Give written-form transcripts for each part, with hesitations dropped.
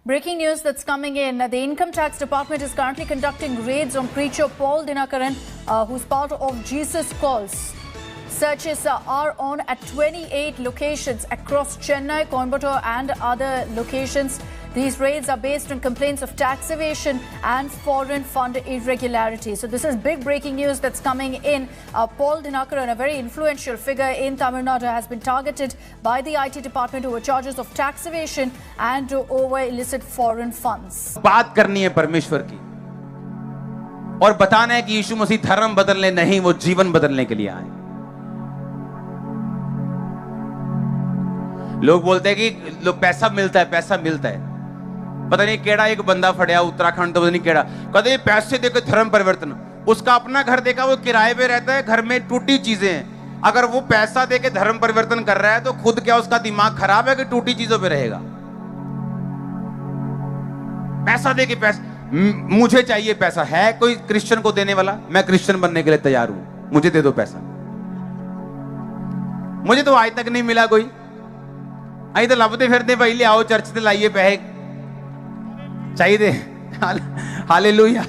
Breaking news that's coming in. The Income Tax Department is currently conducting raids on preacher Paul Dinakaran, who's part of Jesus Calls. Searches are on at 28 locations across Chennai, Coimbatore and other locations. These raids are based on complaints of tax evasion and foreign fund irregularities. So this is big breaking news that's coming in. Paul Dinakaran, a very influential figure in Tamil Nadu, has been targeted by the IT department over charges of tax evasion and over illicit foreign funds. बात करनी है परमेश्वर की और बताना है कि यीशु मसीह धर्म बदलने नहीं, वो जीवन बदलने के लिए आए। लोग बोलते हैं कि लोग पैसा मिलता है। पता नहीं केड़ा एक बंदा फड़िया उत्तराखंड तो पता नहीं केड़ा, कहते पैसे देकर धर्म परिवर्तन। उसका अपना घर देखा, वो किराए पे रहता है, घर में टूटी चीजें हैं। अगर वो पैसा देके धर्म परिवर्तन कर रहा है तो खुद क्या उसका दिमाग खराब है कि टूटी चीजों पे रहेगा? पैसा देके मुझे चाहिए पैसा। है कोई क्रिश्चियन को देने वाला? मैं क्रिश्चियन बनने के लिए तैयार हूं, मुझे दे दो पैसा। मुझे तो आज तक नहीं मिला कोई। आई तो लभते फिरते भाई ले आओ चर्च से लाइए पैसे चाहिए। हालेलुया।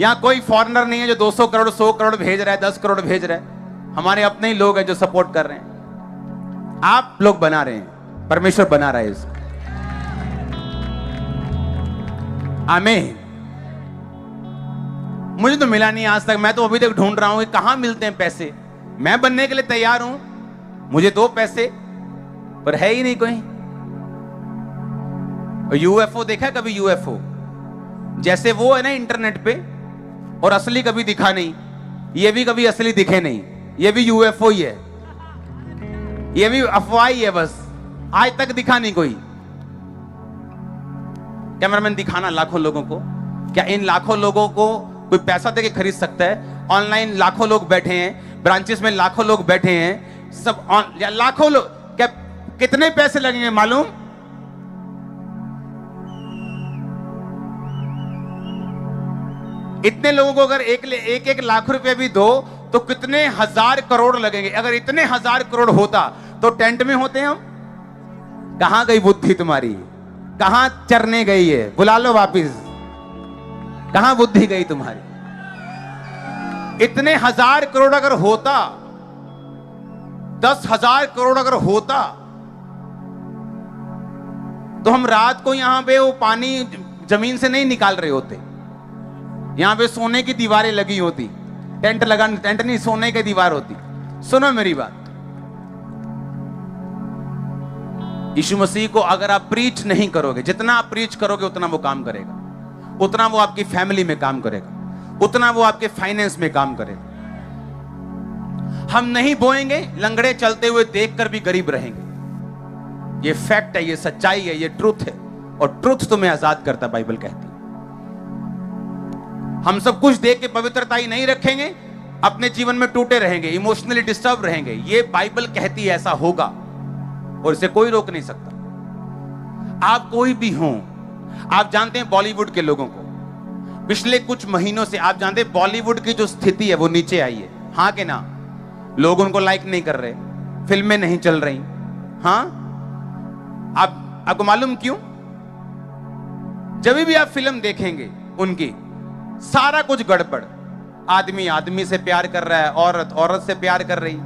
यहां कोई फॉरेनर नहीं है जो 200 करोड़ 100 करोड़ भेज रहा है, 10 करोड़ भेज रहा है। हमारे अपने ही लोग हैं जो सपोर्ट कर रहे हैं। आप लोग बना रहे हैं, परमेश्वर बना रहा है इसको। आमीन। मुझे तो मिला नहीं आज तक। मैं तो अभी तक ढूंढ रहा हूं कि कहां मिलते हैं पैसे। मैं बनने के लिए तैयार हूं, मुझे दो पैसे, पर है ही नहीं कोई। यूएफओ देखा है कभी? यूएफओ जैसे वो है ना इंटरनेट पे, और असली कभी दिखा नहीं, ये भी कभी असली दिखे नहीं, ये भी यूएफओ ही है, ये भी अफवाह ही है बस। आज तक दिखा नहीं कोई। कैमरामैन दिखाना लाखों लोगों को। क्या इन लाखों लोगों को कोई पैसा देके खरीद सकता है? ऑनलाइन लाखों लोग बैठे हैं, ब्रांचेस में लाखों लोग बैठे हैं, सब लाखों लोग। क्या कितने पैसे लगेंगे मालूम? इतने लोगों को अगर एक लाख रुपए भी दो तो कितने हजार करोड़ लगेंगे। अगर इतने हजार करोड़ होता तो टेंट में होते हम। कहां गई बुद्धि तुम्हारी? कहां चरने गई है? बुला लो वापिस। कहां बुद्धि गई तुम्हारी? इतने हजार करोड़ अगर होता, 10,000 करोड़ अगर होता, तो हम रात को यहां पे वो पानी जमीन से नहीं निकाल रहे होते। यहां पे सोने की दीवारें लगी होती। टेंट नहीं, सोने की दीवार होती। सुनो मेरी बात, यीशु मसीह को अगर आप प्रीच नहीं करोगे, जितना आप प्रीच करोगे उतना वो काम करेगा, उतना वो आपकी फैमिली में काम करेगा, उतना वो आपके फाइनेंस में काम करेगा। हम नहीं बोएंगे, लंगड़े चलते हुए देखकर भी गरीब रहेंगे। ये फैक्ट है, ये सच्चाई है, ये ट्रुथ है, और ट्रुथ तुम्हें आजाद करता, बाइबल कहती है। हम सब कुछ देख के पवित्रता ही नहीं रखेंगे, अपने जीवन में टूटे रहेंगे, इमोशनली डिस्टर्ब रहेंगे। ये बाइबल कहती है ऐसा होगा, और इसे कोई रोक नहीं सकता। आप कोई भी हो, आप जानते हैं बॉलीवुड के लोगों को पिछले कुछ महीनों से, आप जानते हैं बॉलीवुड की जो स्थिति है वो नीचे आई है। हाँ कि ना? लोग उनको लाइक नहीं कर रहे, फिल्में नहीं चल रही। हाँ, आपको मालूम क्यों? जब भी आप फिल्म देखेंगे उनकी, सारा कुछ गड़बड़। आदमी आदमी से प्यार कर रहा है, औरत औरत से प्यार कर रही।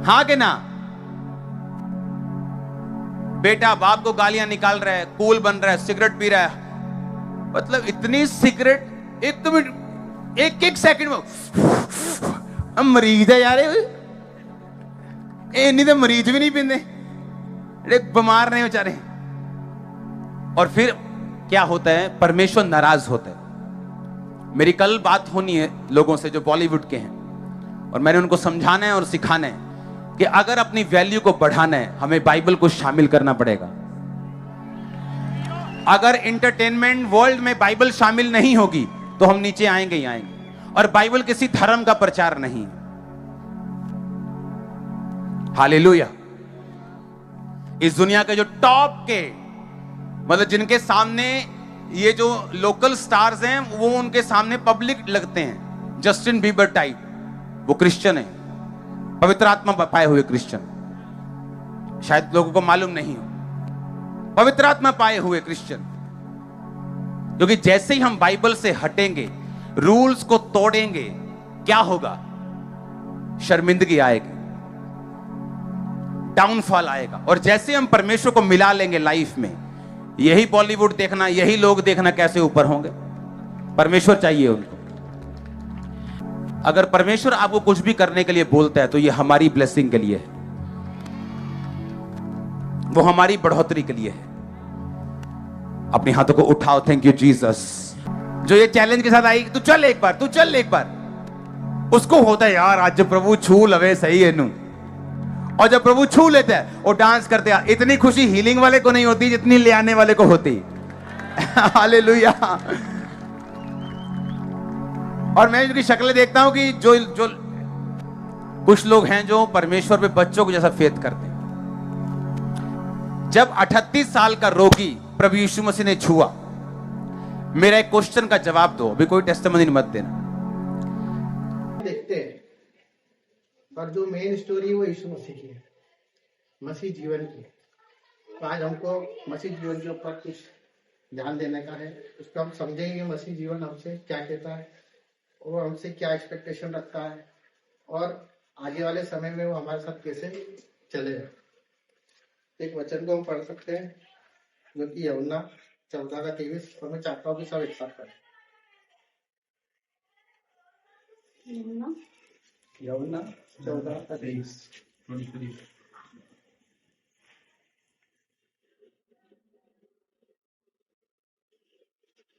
हाँ कि ना? बेटा बाप को गालियां निकाल रहा है, कूल बन रहा है, सिगरेट पी रहा है। मतलब इतनी सिगरेट एक सेकंड में। हम मरीज है यार, इन्हीं तो मरीज भी नहीं पींदे, बीमार नहीं बेचारे। और फिर क्या होता है? परमेश्वर नाराज होता है। मेरी कल बात होनी है लोगों से जो बॉलीवुड के हैं, और मैंने उनको समझाना है और सिखाना है कि अगर अपनी वैल्यू को बढ़ाना है, हमें बाइबल को शामिल करना पड़ेगा। अगर एंटरटेनमेंट वर्ल्ड में बाइबल शामिल नहीं होगी तो हम नीचे आएंगे ही आएंगे। और बाइबल किसी धर्म का प्रचार नहीं है। हालेलुया। इस दुनिया के जो टॉप के, मतलब जिनके सामने ये जो लोकल स्टार्स हैं, वो उनके सामने पब्लिक लगते हैं, जस्टिन बीबर टाइप, वो क्रिश्चियन है, पवित्र आत्मा पाए हुए क्रिश्चियन। शायद लोगों को मालूम नहीं हो। पवित्र आत्मा पाए हुए क्रिश्चियन, क्योंकि जैसे ही हम बाइबल से हटेंगे, रूल्स को तोड़ेंगे, क्या होगा? शर्मिंदगी आएगी, डाउनफॉल आएगा। और जैसे हम परमेश्वर को मिला लेंगे लाइफ में, यही बॉलीवुड देखना, यही लोग देखना कैसे ऊपर होंगे। परमेश्वर चाहिए उनको। अगर परमेश्वर आपको कुछ भी करने के लिए बोलता है तो ये हमारी ब्लेसिंग के लिए है, वो हमारी बढ़ोतरी के लिए है। अपने हाथों को उठाओ, थैंक यू जीसस। जो ये चैलेंज के साथ आई, तू चल एक बार, तू चल एक बार, उसको होता है यार आज जब प्रभु छू लवे सही है नू। और जब प्रभु छू लेता है वो डांस करते हैं। इतनी खुशी हीलिंग वाले को नहीं होती जितनी ले आने वाले को होती। हालेलुया। और मैं उनकी शक्लें देखता हूं कि जो कुछ लोग हैं जो परमेश्वर पे बच्चों को जैसा फेथ करते हैं। जब 38 साल का रोगी प्रभु यीशु मसीह ने छुआ, मेरा एक क्वेश्चन का जवाब दो, अभी कोई टेस्टिमनी मत देना। देखते हैं, पर जो मेन स्टोरी है वो यीशु मसीह की है, मसीह जीवन की। तो आज हमको मसीह जीवन के ऊपर कुछ ध्यान देने का है। उसको हम समझेंगे मसीह जीवन हमसे क्या कहता है, वो हमसे क्या एक्सपेक्टेशन रखता है, और आगे वाले समय में वो हमारे साथ कैसे चलेगा। एक वचन को हम पढ़ सकते हैं जो कि यूहन्ना 14:23, और मैं चाहता हूँ कि सब एक साथ करें। यूहन्ना 14:23।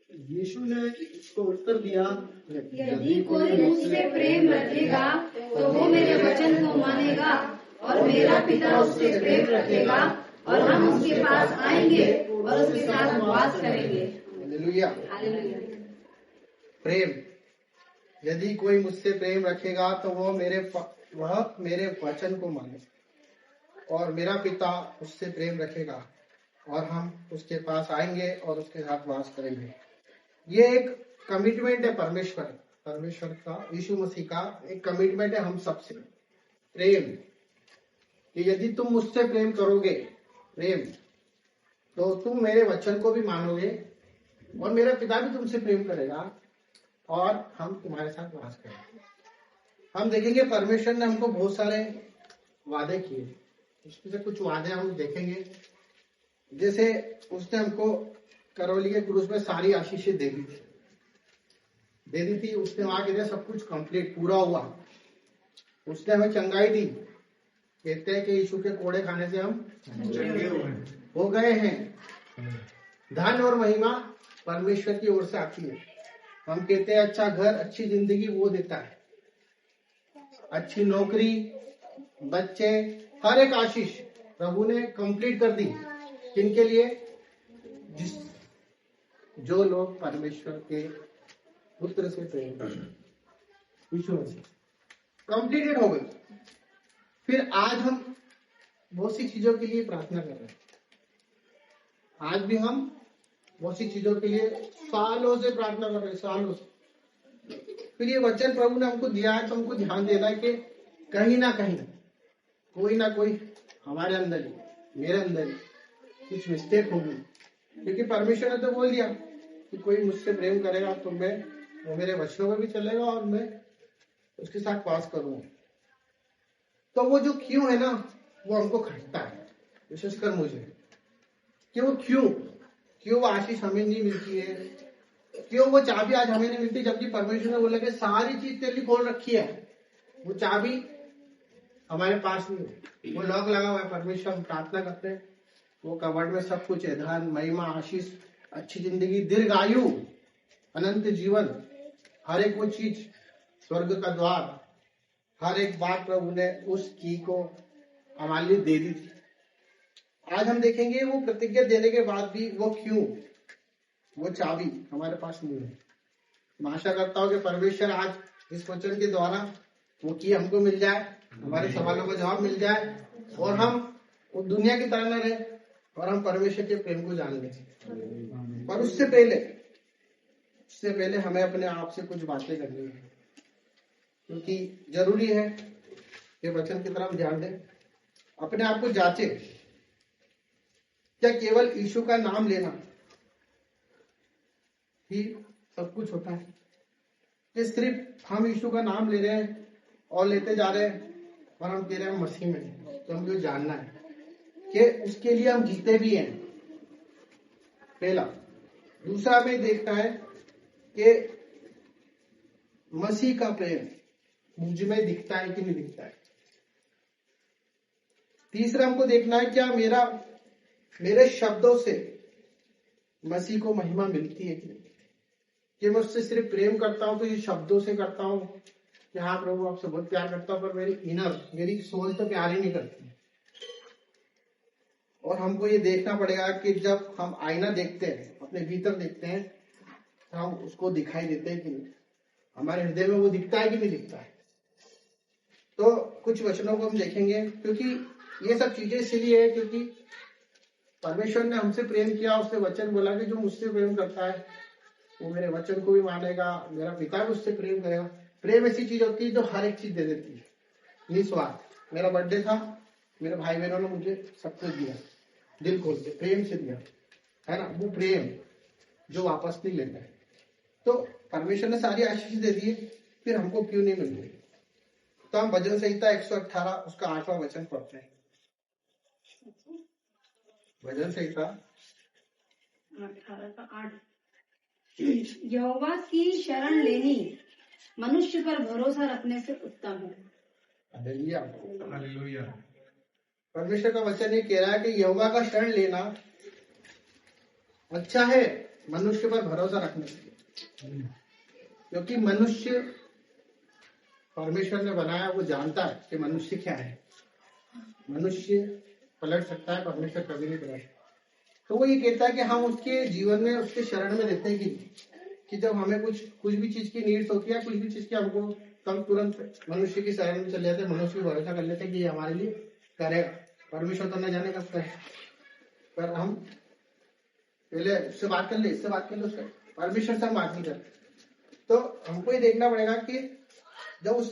यीशु ने उसको उत्तर दिया, यदि कोई मुझसे प्रेम रखेगा तो वो मेरे वचन को मानेगा, और मेरा पिता उससे प्रेम रखेगा, और हम उसके पास आएंगे और उसके साथ वास करेंगे। हालेलुया। हालेलुया। प्रेम, यदि कोई मुझसे प्रेम रखेगा तो वह मेरे वचन को मानेगा, और मेरा पिता उससे प्रेम रखेगा, और हम उसके पास आएंगे और उसके साथ वास करेंगे। ये एक कमिटमेंट है परमेश्वर का, यीशु मसीह का एक कमिटमेंट है हम सबसे। प्रेम कि यदि तुम मुझसे प्रेम करोगे, प्रेम, तो तुम मेरे वचन को भी मानोगे, और मेरा पिता भी तुमसे प्रेम करेगा, और हम तुम्हारे साथ वास करेंगे। हम देखेंगे परमेश्वर ने हमको बहुत सारे वादे किए, उसमें से कुछ वादे हम देखेंगे। जैसे उसने हमको करौली के क्रूस में सारी आशीषें दे दी थी। उसने वहां कहते सब कुछ कंप्लीट पूरा हुआ। उसने हमें चंगाई दी, कहते हैं कि यीशु के कोड़े खाने से हम हो गए हैं। धन और महिमा परमेश्वर की ओर से आती है। हम कहते हैं अच्छा घर, अच्छी जिंदगी वो देता है, अच्छी नौकरी, बच्चे, हर एक आशीष प्रभु ने कंप्लीट कर दी। किनके लिए? जो लोग परमेश्वर के पुत्र से प्रेम करते हैं, यीशु मसीह। कंप्लीटेड हो गई। फिर आज हम बहुत सी चीजों के लिए प्रार्थना कर रहे हैं। आज भी हम बहुत सी चीजों के लिए सालों से प्रार्थना कर रहे हैं, सालों से। फिर ये वचन प्रभु ने हमको दिया है, तो हमको ध्यान देना है कि कहीं ना कोई हमारे अंदर ही, मेरे अंदर ही कुछ मिस्टेक होगी। क्योंकि परमेश्वर ने तो बोल दिया कि कोई मुझसे प्रेम करेगा तो वो मेरे वचनों में भी चलेगा, और मैं उसके साथ वास करूंगा। तो वो जो क्यों है ना, वो हमको खटता है, विशेषकर मुझे, कि वो क्यों वो आशीष हमें नहीं मिलती है, क्यों वो चाबी आज हमें नहीं मिलती, जबकि परमेश्वर ने बोला कि सारी चीज तेरे लिए खोल रखी है। वो चाबी हमारे पास नहीं, वो लॉक लगा हुआ है। परमेश्वर, हम प्रार्थना करते हैं, वो कबर्ड में सब कुछ है, धन, महिमा, आशीष, अच्छी जिंदगी, दीर्घ आयु, अनंत जीवन, हर एक वो चीज, स्वर्ग का द्वार, हर एक बात प्रभु ने उस की को हमारे लिए दे दी थी। आज हम देखेंगे वो प्रतिज्ञा देने के बाद भी वो चाबी हमारे पास नहीं है। मैं आशा करता हूँ कि परमेश्वर आज इस वचन के द्वारा वो की हमको मिल जाए, हमारे सवालों का जवाब मिल जाए, और हम वो दुनिया की तरह न रहे, और हम परमेश्वर के प्रेम को जान लें। पर उससे पहले हमें अपने आप से कुछ बातें करनी है, क्योंकि जरूरी है कि वचन की तरफ ध्यान दें, अपने आप को जांचे क्या केवल यीशु का नाम लेना ही सब कुछ होता है? कि सिर्फ हम यीशु का नाम ले रहे हैं और लेते जा रहे हैं और हम कह रहे हैं मसीह में हैं? तो हमको जानना है कि उसके लिए हम जीते भी हैं, पहला। दूसरा हमें देखना है कि मसीह का प्रेम मुझ में दिखता है कि नहीं दिखता है। तीसरा हमको देखना है क्या मेरे शब्दों से मसीह को महिमा मिलती है कि नहीं। कि मैं उससे सिर्फ प्रेम करता हूं तो ये शब्दों से करता हूं कि हाँ प्रभु आपसे बहुत प्यार करता हूं, पर मेरी सोच तो प्यार ही नहीं करती। और हमको ये देखना पड़ेगा कि जब हम आईना देखते हैं, अपने भीतर देखते हैं, तो हम उसको दिखाई देते हैं कि नहीं, हमारे हृदय में वो दिखता है कि नहीं दिखता है। तो कुछ वचनों को हम देखेंगे, क्योंकि ये सब चीजें इसलिए है क्योंकि परमेश्वर ने हमसे प्रेम किया। उसने वचन बोला कि जो मुझसे प्रेम करता है वो मेरे वचन को भी मानेगा, मेरा पिता भी उससे प्रेम करेगा। प्रेम ऐसी चीज होती है जो हर एक चीज दे देती है, निस्वार्थ। मेरा बर्थडे था, मेरे भाई बहनों ने मुझे सब कुछ दिया, दिल खोल के प्रेम से दिया, है ना। वो प्रेम जो वापस नहीं लेता है। तो परमेश्वर ने सारी आशीष दे दी, फिर हमको क्यों नहीं मिल रही। तो हम भजन संहिता 118 उसका 8वां वचन पढ़ते हैं। भजन संहिता 18 का 8। यहोवा की शरण लेनी मनुष्य पर भरोसा रखने से उत्तम है। हालेलुया। परमेश्वर का वचन ये कह रहा है कि यहोवा का शरण लेना अच्छा है मनुष्य पर भरोसा रखने से, क्योंकि मनुष्य परमेश्वर ने बनाया, वो जानता है कि मनुष्य क्या है। मनुष्य पलट सकता है, परमेश्वर कभी नहीं पलट। तो वो ये कहता है कि हम उसके जीवन में उसके शरण में रहते हैं कि जब हमें कुछ भी चीज की नीड्स होती है, कुछ भी चीज की हमको, हम तुरंत मनुष्य की शरण में चले जाते हैं, मनुष्य पर भरोसा कर लेते हैं कि ये हमारे लिए करेगा। परमेश्वर तो न जाने कब करे, पर हम पहले उससे बात कर ले, इससे बात कर ले, उसका परमेश्वर से हम बात नहीं करते। तो हमको ये देखना पड़ेगा कि जब उस